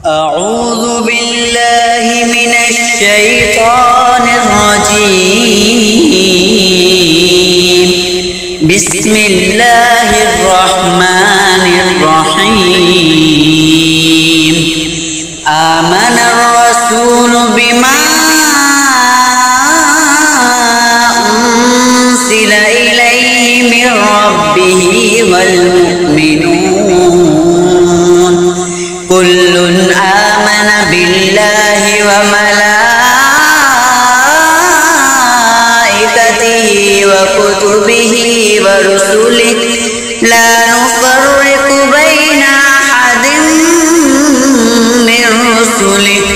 أعوذ بالله من الشيطان الرجيم. بسم الله الرحمن الرحيم. آمن الرسول بما أنزل إليه من ربه والمؤمنون كل آمن بالله وملائكته وكتبه ورسله لا نفرق بين أحد من رسله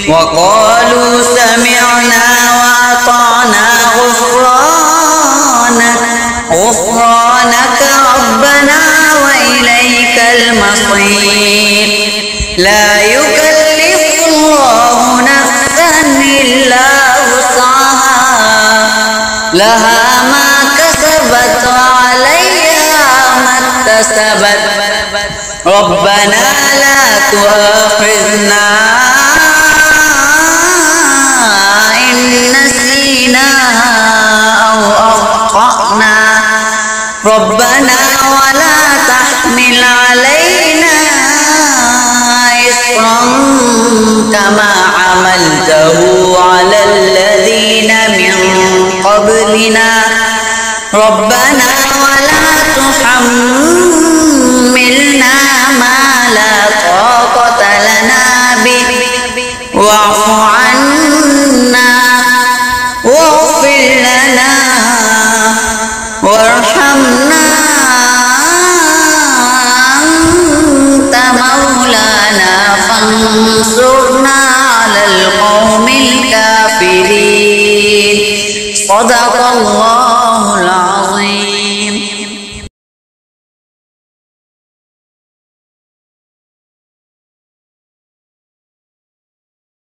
وقالوا سمعنا وأطعنا غفرانك ربنا وإليك المصير. لا يكلف الله نفسا إلا وسعها لها ما كسبت وعليها ما اكتسبت ربنا لا تؤاخذنا إن نسينا أو أخطأنا ربنا ولا تحمل علينا كما عملته على الذين من قبلنا ربنا ولا تحملنا ما لا طاقة لنا به واعف عنا واغفر لنا وارحمنا فانصرنا على القوم الكافرين. صدق الله العظيم.